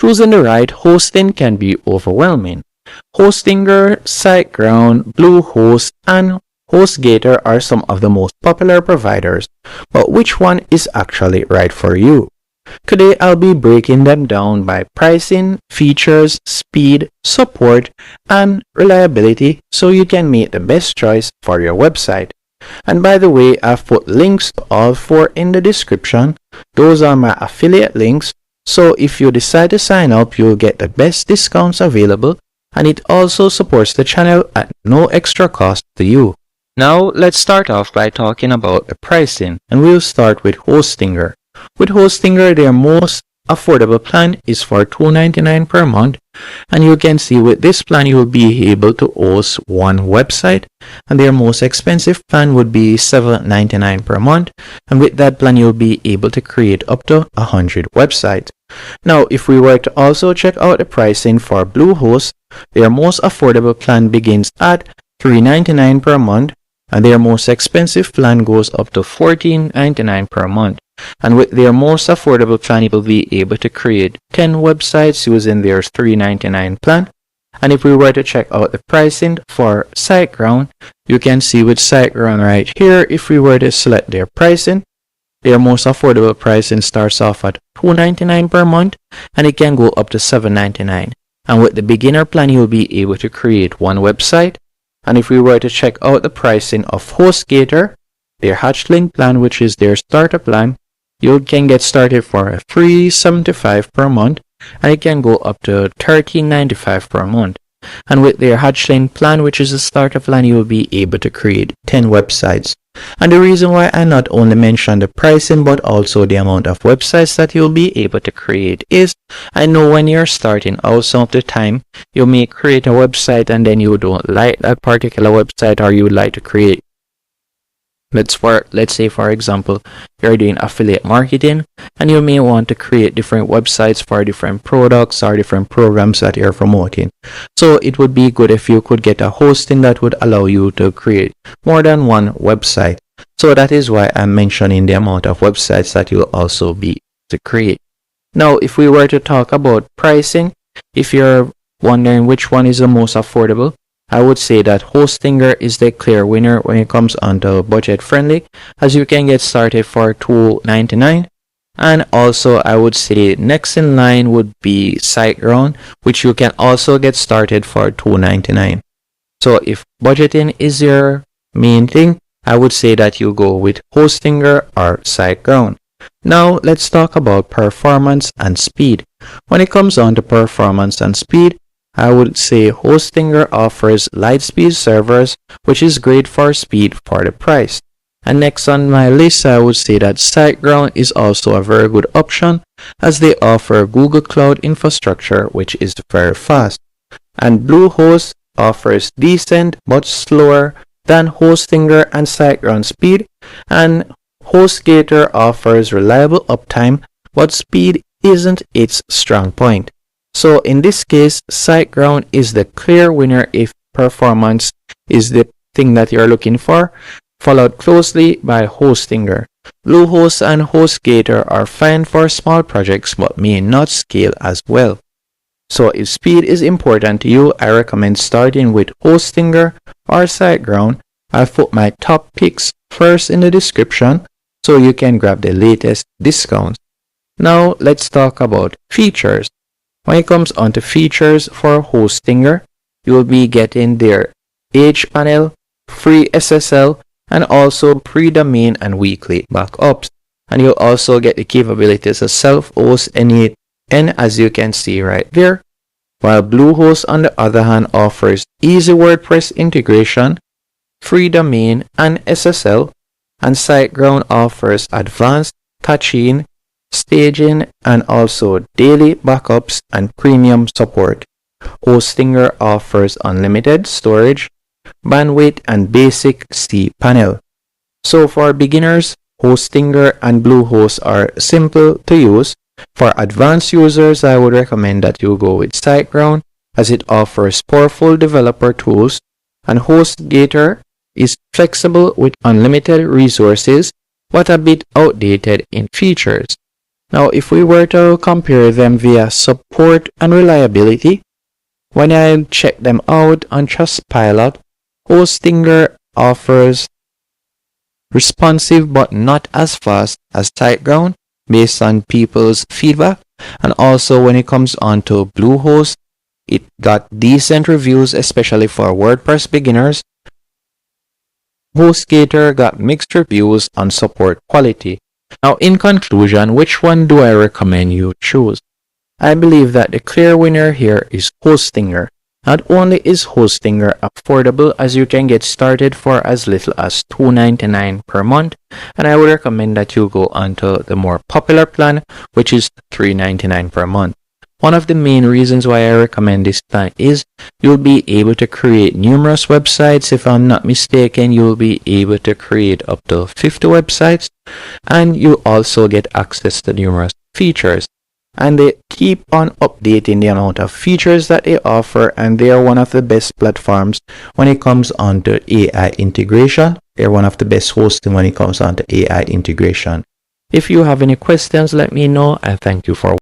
choosing the right hosting can be overwhelming. HostGator, SiteGround, Bluehost, and HostGator are some of the most popular providers, but which one is actually right for you? Today I'll be breaking them down by pricing, features, speed, support, and reliability so you can make the best choice for your website. And by the way, I've put links to all four in the description. Those are my affiliate links, so if you decide to sign up, you'll get the best discounts available, and it also supports the channel at no extra cost to you. Now let's start off by talking about the pricing, and we'll start with HostGator. With HostGator, their most affordable plan is for $2.99 per month, and you can see with this plan you'll be able to host one website, and their most expensive plan would be $7.99 per month, and with that plan you'll be able to create up to 100 websites. Now if we were to also check out the pricing for Bluehost, their most affordable plan begins at $3.99 per month, and their most expensive plan goes up to $14.99 per month. And with their most affordable plan, you will be able to create 10 websites using their $3.99 plan. And if we were to check out the pricing for SiteGround, you can see with SiteGround right here, if we were to select their pricing, their most affordable pricing starts off at $2.99 per month, and it can go up to $7.99. And with the beginner plan, you'll be able to create one website. And if we were to check out the pricing of HostGator, their hatchling plan, which is their starter plan, you can get started for $3.75 per month, and it can go up to $13.95 per month. And with their hatchling plan, which is a starter plan, you will be able to create 10 websites. And the reason why I not only mention the pricing but also the amount of websites that you'll be able to create is, I know when you're starting out, some of the time you may create a website and then you don't like that particular website, or you would like to create, let's say for example you're doing affiliate marketing and you may want to create different websites for different products or different programs that you're promoting. So it would be good if you could get a hosting that would allow you to create more than one website. So that is why I'm mentioning the amount of websites that you'll also be to create. Now if we were to talk about pricing, if you're wondering which one is the most affordable, I would say that HostGator is the clear winner when it comes onto budget friendly, as you can get started for $2.99. And also I would say next in line would be SiteGround, which you can also get started for $2.99. So if budgeting is your main thing, I would say that you go with HostGator or SiteGround. Now let's talk about performance and speed. When it comes on to performance and speed, I would say HostGator offers Lightspeed servers, which is great for speed for the price. And next on my list, I would say that SiteGround is also a very good option, as they offer Google Cloud infrastructure, which is very fast. And Bluehost offers decent but slower than HostGator and SiteGround speed, and HostGator offers reliable uptime, but speed isn't its strong point. So in this case, SiteGround is the clear winner if performance is the thing that you're looking for, followed closely by HostGator. Bluehost and HostGator are fine for small projects but may not scale as well. So if speed is important to you, I recommend starting with HostGator or SiteGround. I've put my top picks first in the description so you can grab the latest discounts. Now let's talk about features. When it comes on to features for HostGator, you will be getting their Age panel, free SSL, and also pre-domain and weekly backups. And you'll also get the capabilities to self-host any as you can see right there. While Bluehost on the other hand offers easy WordPress integration, free domain and SSL, and SiteGround offers advanced caching, staging, and also daily backups and premium support. HostGator offers unlimited storage, bandwidth, and basic cPanel. So for beginners, HostGator and Bluehost are simple to use. For advanced users, I would recommend that you go with SiteGround, as it offers powerful developer tools, and HostGator is flexible with unlimited resources but a bit outdated in features. Now, if we were to compare them via support and reliability, when I check them out on Trustpilot, HostGator offers responsive but not as fast as SiteGround based on people's feedback. And also when it comes on to Bluehost, it got decent reviews, especially for WordPress beginners. HostGator got mixed reviews on support quality. Now, in conclusion, which one do I recommend you choose? I believe that the clear winner here is HostGator. Not only is HostGator affordable, as you can get started for as little as $2.99 per month, and I would recommend that you go onto the more popular plan, which is $3.99 per month. One of the main reasons why I recommend this plan is you'll be able to create numerous websites. If I'm not mistaken, you'll be able to create up to 50 websites, and you also get access to numerous features. And they keep on updating the amount of features that they offer, and they are one of the best platforms when it comes on to AI integration. They're one of the best hosting when it comes on to AI integration. If you have any questions, let me know, and thank you for watching.